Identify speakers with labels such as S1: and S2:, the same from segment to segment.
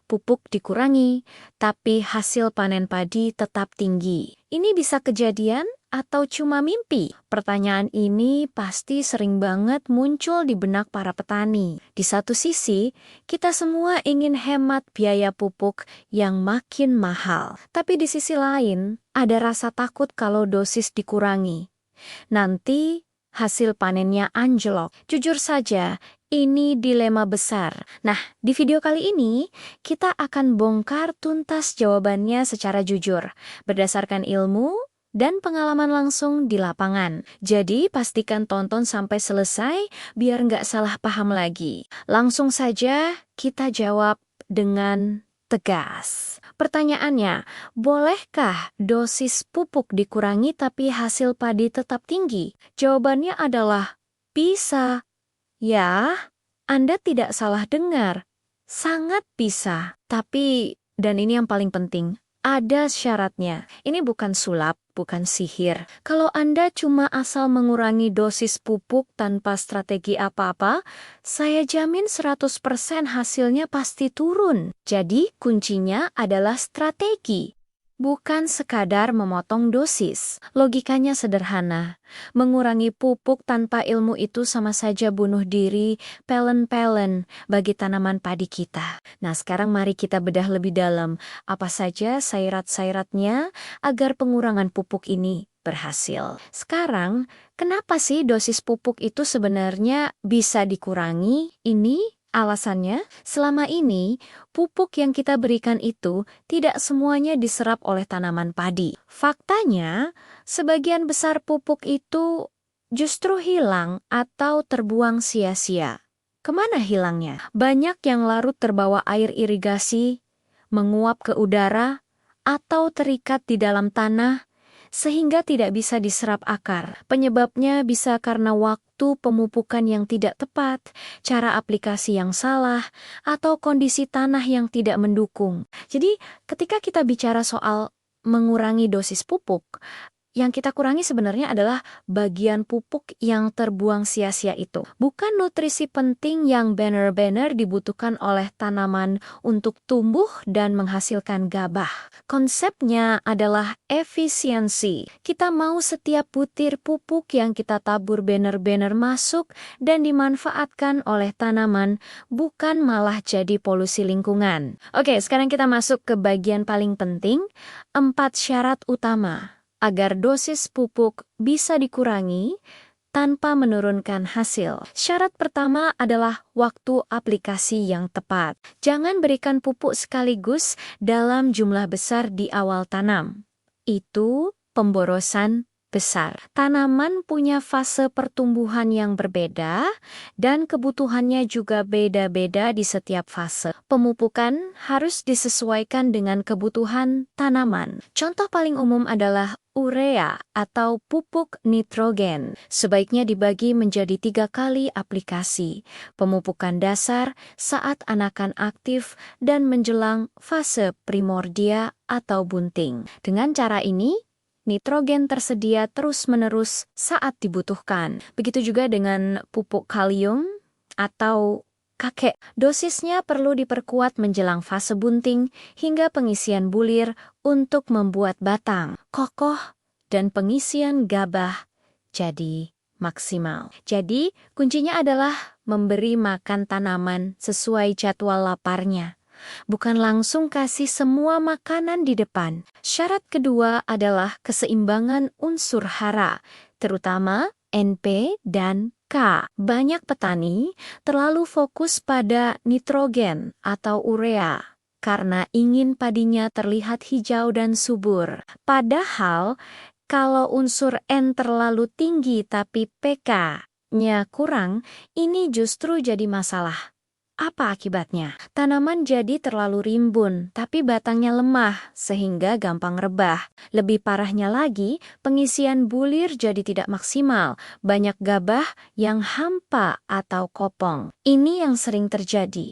S1: pupuk dikurangi, tapi hasil panen padi tetap tinggi. Ini bisa kejadian atau cuma mimpi? Pertanyaan ini pasti sering banget muncul di benak para petani. Di satu sisi, kita semua ingin hemat biaya pupuk yang makin mahal. Tapi di sisi lain, ada rasa takut kalau dosis dikurangi. Nanti hasil panennya anjlok. Jujur saja, ini dilema besar. Nah, di video kali ini kita akan bongkar tuntas jawabannya secara jujur, berdasarkan ilmu dan pengalaman langsung di lapangan. Jadi, pastikan tonton sampai selesai biar nggak salah paham lagi. Langsung saja kita jawab dengan tegas. Pertanyaannya, bolehkah dosis pupuk dikurangi tapi hasil padi tetap tinggi? Jawabannya adalah bisa. Ya, Anda tidak salah dengar. Sangat bisa. Tapi, dan ini yang paling penting, ada syaratnya. Ini bukan sulap, bukan sihir. Kalau Anda cuma asal mengurangi dosis pupuk tanpa strategi apa-apa, saya jamin 100% hasilnya pasti turun. Jadi, kuncinya adalah strategi. Bukan sekadar memotong dosis. Logikanya sederhana. Mengurangi pupuk tanpa ilmu itu sama saja bunuh diri, pelen-pelen bagi tanaman padi kita. Nah, sekarang mari kita bedah lebih dalam. Apa saja syarat-syaratnya agar pengurangan pupuk ini berhasil. Sekarang, kenapa sih dosis pupuk itu sebenarnya bisa dikurangi? Ini alasannya, selama ini pupuk yang kita berikan itu tidak semuanya diserap oleh tanaman padi. Faktanya, sebagian besar pupuk itu justru hilang atau terbuang sia-sia. Kemana hilangnya? Banyak yang larut terbawa air irigasi, menguap ke udara, atau terikat di dalam tanah, sehingga tidak bisa diserap akar. Penyebabnya bisa karena waktu pemupukan yang tidak tepat, cara aplikasi yang salah, atau kondisi tanah yang tidak mendukung. Jadi, ketika kita bicara soal mengurangi dosis pupuk, yang kita kurangi sebenarnya adalah bagian pupuk yang terbuang sia-sia itu. Bukan nutrisi penting yang benar-benar dibutuhkan oleh tanaman untuk tumbuh dan menghasilkan gabah. Konsepnya adalah efisiensi. Kita mau setiap butir pupuk yang kita tabur benar-benar masuk dan dimanfaatkan oleh tanaman, bukan malah jadi polusi lingkungan. Oke, sekarang kita masuk ke bagian paling penting, 4 syarat utama agar dosis pupuk bisa dikurangi tanpa menurunkan hasil. Syarat pertama adalah waktu aplikasi yang tepat. Jangan berikan pupuk sekaligus dalam jumlah besar di awal tanam. Itu pemborosan besar. Tanaman punya fase pertumbuhan yang berbeda dan kebutuhannya juga beda-beda di setiap fase. Pemupukan harus disesuaikan dengan kebutuhan tanaman. Contoh paling umum adalah urea atau pupuk nitrogen. Sebaiknya dibagi menjadi 3 kali aplikasi. Pemupukan dasar saat anakan aktif dan menjelang fase primordia atau bunting. Dengan cara ini, nitrogen tersedia terus-menerus saat dibutuhkan. Begitu juga dengan pupuk kalium atau kakek. Dosisnya perlu diperkuat menjelang fase bunting hingga pengisian bulir untuk membuat batang kokoh dan pengisian gabah jadi maksimal. Jadi, kuncinya adalah memberi makan tanaman sesuai jadwal laparnya. Bukan langsung kasih semua makanan di depan. Syarat kedua adalah keseimbangan unsur hara, terutama NP dan K. Banyak petani terlalu fokus pada nitrogen atau urea karena ingin padinya terlihat hijau dan subur. Padahal, kalau unsur N terlalu tinggi tapi PK-nya kurang, ini justru jadi masalah. Apa akibatnya? Tanaman jadi terlalu rimbun, tapi batangnya lemah, sehingga gampang rebah. Lebih parahnya lagi, pengisian bulir jadi tidak maksimal, banyak gabah yang hampa atau kopong. Ini yang sering terjadi.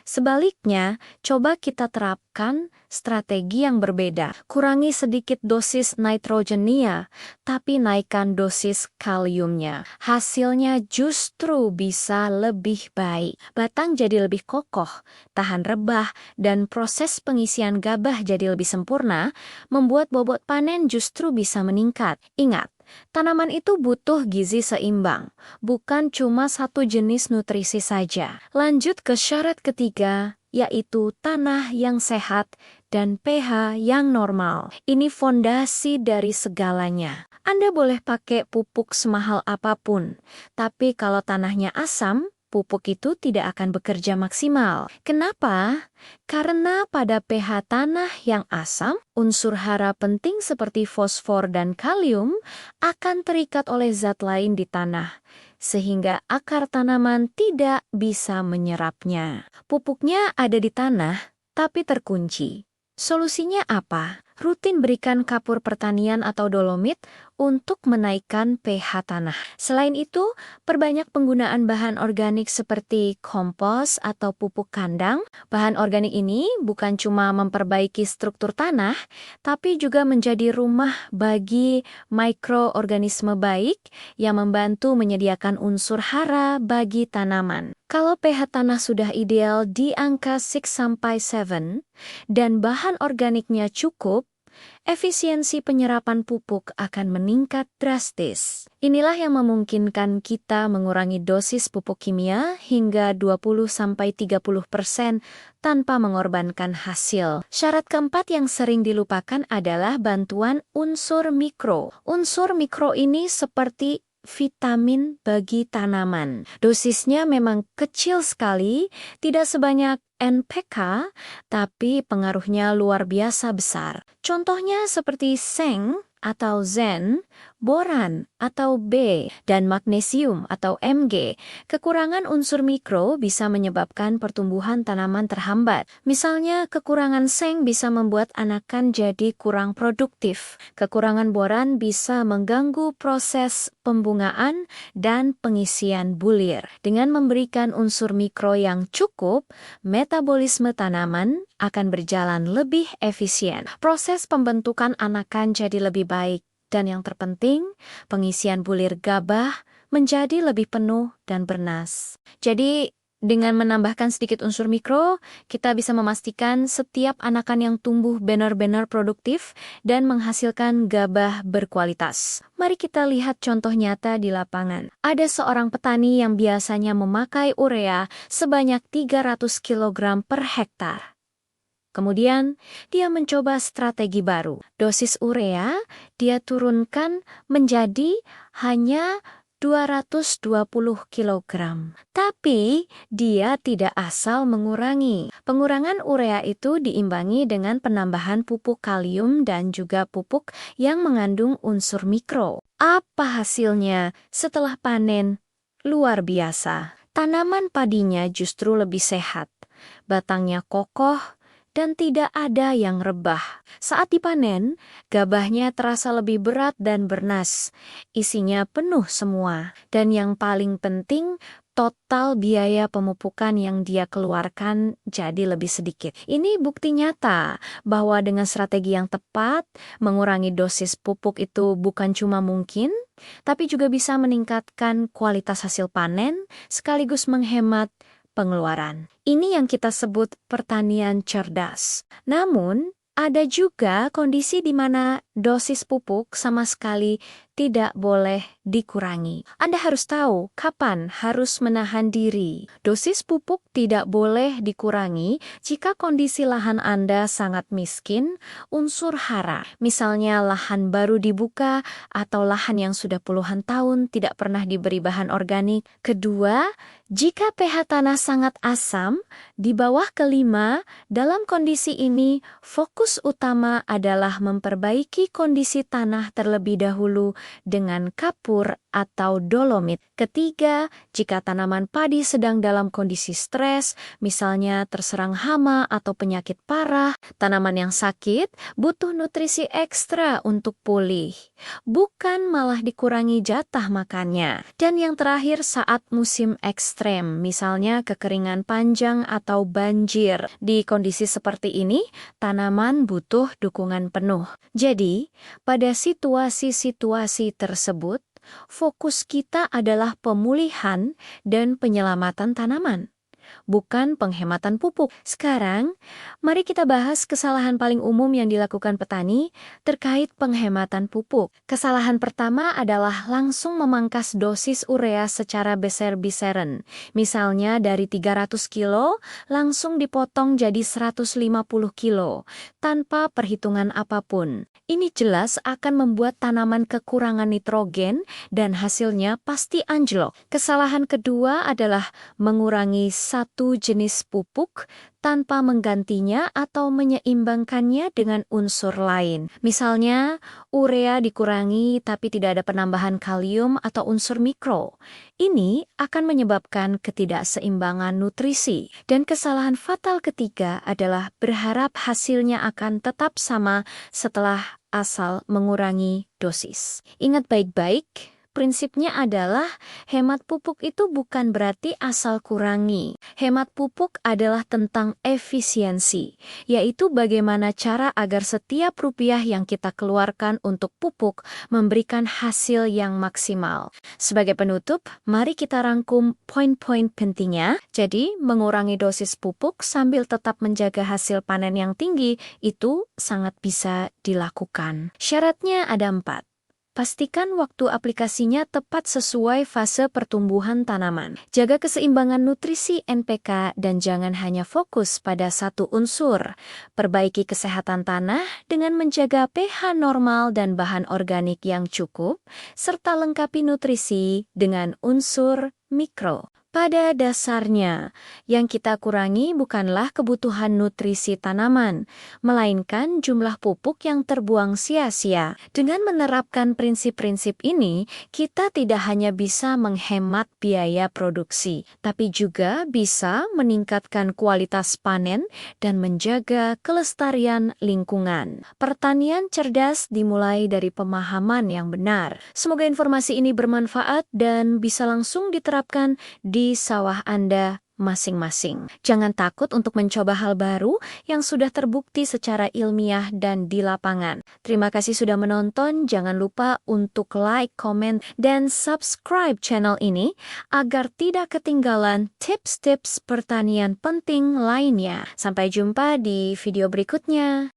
S1: Sebaliknya, coba kita terapkan strategi yang berbeda. Kurangi sedikit dosis nitrogennya, tapi naikkan dosis kaliumnya. Hasilnya justru bisa lebih baik. Batang jadi lebih kokoh, tahan rebah, dan proses pengisian gabah jadi lebih sempurna, membuat bobot panen justru bisa meningkat. Ingat, tanaman itu butuh gizi seimbang, bukan cuma satu jenis nutrisi saja. Lanjut ke syarat ketiga, yaitu tanah yang sehat dan pH yang normal. Ini fondasi dari segalanya. Anda boleh pakai pupuk semahal apapun, tapi kalau tanahnya asam, pupuk itu tidak akan bekerja maksimal. Kenapa? Karena pada pH tanah yang asam, unsur hara penting seperti fosfor dan kalium akan terikat oleh zat lain di tanah, sehingga akar tanaman tidak bisa menyerapnya. Pupuknya ada di tanah, tapi terkunci. Solusinya apa? Rutin berikan kapur pertanian atau dolomit untuk menaikkan pH tanah. Selain itu, perbanyak penggunaan bahan organik seperti kompos atau pupuk kandang. Bahan organik ini bukan cuma memperbaiki struktur tanah, tapi juga menjadi rumah bagi mikroorganisme baik yang membantu menyediakan unsur hara bagi tanaman. Kalau pH tanah sudah ideal di angka 6-7 dan bahan organiknya cukup, efisiensi penyerapan pupuk akan meningkat drastis. Inilah yang memungkinkan kita mengurangi dosis pupuk kimia hingga 20-30% tanpa mengorbankan hasil. Syarat keempat yang sering dilupakan adalah bantuan unsur mikro. Unsur mikro ini seperti vitamin bagi tanaman. Dosisnya memang kecil sekali, tidak sebanyak NPK, tapi pengaruhnya luar biasa besar. Contohnya seperti seng atau Zen, boran atau B, dan magnesium atau Mg. Kekurangan unsur mikro bisa menyebabkan pertumbuhan tanaman terhambat. Misalnya, kekurangan seng bisa membuat anakan jadi kurang produktif. Kekurangan boran bisa mengganggu proses pembungaan dan pengisian bulir. Dengan memberikan unsur mikro yang cukup, metabolisme tanaman akan berjalan lebih efisien. Proses pembentukan anakan jadi lebih baik. Dan yang terpenting, pengisian bulir gabah menjadi lebih penuh dan bernas. Jadi, dengan menambahkan sedikit unsur mikro, kita bisa memastikan setiap anakan yang tumbuh benar-benar produktif dan menghasilkan gabah berkualitas. Mari kita lihat contoh nyata di lapangan. Ada seorang petani yang biasanya memakai urea sebanyak 300 kg per hektar. Kemudian, dia mencoba strategi baru. Dosis urea dia turunkan menjadi hanya 220 kg. Tapi, dia tidak asal mengurangi. Pengurangan urea itu diimbangi dengan penambahan pupuk kalium dan juga pupuk yang mengandung unsur mikro. Apa hasilnya setelah panen? Luar biasa. Tanaman padinya justru lebih sehat. Batangnya kokoh, dan tidak ada yang rebah. Saat dipanen, gabahnya terasa lebih berat dan bernas. Isinya penuh semua. Dan yang paling penting, total biaya pemupukan yang dia keluarkan jadi lebih sedikit. Ini bukti nyata bahwa dengan strategi yang tepat, mengurangi dosis pupuk itu bukan cuma mungkin, tapi juga bisa meningkatkan kualitas hasil panen sekaligus menghemat pengeluaran. Ini yang kita sebut pertanian cerdas. Namun, ada juga kondisi di mana dosis pupuk sama sekali tidak boleh dikurangi. Anda harus tahu kapan harus menahan diri. Dosis pupuk tidak boleh dikurangi jika kondisi lahan Anda sangat miskin, unsur hara. Misalnya lahan baru dibuka atau lahan yang sudah puluhan tahun tidak pernah diberi bahan organik. Kedua, jika pH tanah sangat asam, di bawah kelima, dalam kondisi ini, fokus utama adalah memperbaiki kondisi tanah terlebih dahulu dengan kapur atau dolomit. Ketiga, jika tanaman padi sedang dalam kondisi stres, misalnya terserang hama atau penyakit parah, tanaman yang sakit butuh nutrisi ekstra untuk pulih, bukan malah dikurangi jatah makannya. Dan yang terakhir, saat musim ekstrem, misalnya kekeringan panjang atau banjir. Di kondisi seperti ini, tanaman butuh dukungan penuh. Jadi, pada situasi-situasi tersebut, fokus kita adalah pemulihan dan penyelamatan tanaman, bukan penghematan pupuk. Sekarang, mari kita bahas kesalahan paling umum yang dilakukan petani terkait penghematan pupuk. Kesalahan pertama adalah langsung memangkas dosis urea secara besar-besaran. Misalnya dari 300 kilo langsung dipotong jadi 150 kilo, tanpa perhitungan apapun. Ini jelas akan membuat tanaman kekurangan nitrogen dan hasilnya pasti anjlok. Kesalahan kedua adalah mengurangi satu jenis pupuk tanpa menggantinya atau menyeimbangkannya dengan unsur lain. Misalnya, urea dikurangi tapi tidak ada penambahan kalium atau unsur mikro. Ini akan menyebabkan ketidakseimbangan nutrisi. Dan kesalahan fatal ketiga adalah berharap hasilnya akan tetap sama setelah asal mengurangi dosis. Ingat baik-baik, prinsipnya adalah hemat pupuk itu bukan berarti asal kurangi. Hemat pupuk adalah tentang efisiensi, yaitu bagaimana cara agar setiap rupiah yang kita keluarkan untuk pupuk memberikan hasil yang maksimal. Sebagai penutup, mari kita rangkum poin-poin pentingnya. Jadi, mengurangi dosis pupuk sambil tetap menjaga hasil panen yang tinggi itu sangat bisa dilakukan. Syaratnya ada 4. Pastikan waktu aplikasinya tepat sesuai fase pertumbuhan tanaman. Jaga keseimbangan nutrisi NPK dan jangan hanya fokus pada satu unsur. Perbaiki kesehatan tanah dengan menjaga pH normal dan bahan organik yang cukup, serta lengkapi nutrisi dengan unsur mikro. Pada dasarnya, yang kita kurangi bukanlah kebutuhan nutrisi tanaman, melainkan jumlah pupuk yang terbuang sia-sia. Dengan menerapkan prinsip-prinsip ini, kita tidak hanya bisa menghemat biaya produksi, tapi juga bisa meningkatkan kualitas panen dan menjaga kelestarian lingkungan. Pertanian cerdas dimulai dari pemahaman yang benar. Semoga informasi ini bermanfaat dan bisa langsung diterapkan di sawah Anda masing-masing. Jangan takut untuk mencoba hal baru yang sudah terbukti secara ilmiah dan di lapangan. Terima kasih sudah menonton. Jangan lupa untuk like, komen, dan subscribe channel ini agar tidak ketinggalan tips-tips pertanian penting lainnya. Sampai jumpa di video berikutnya.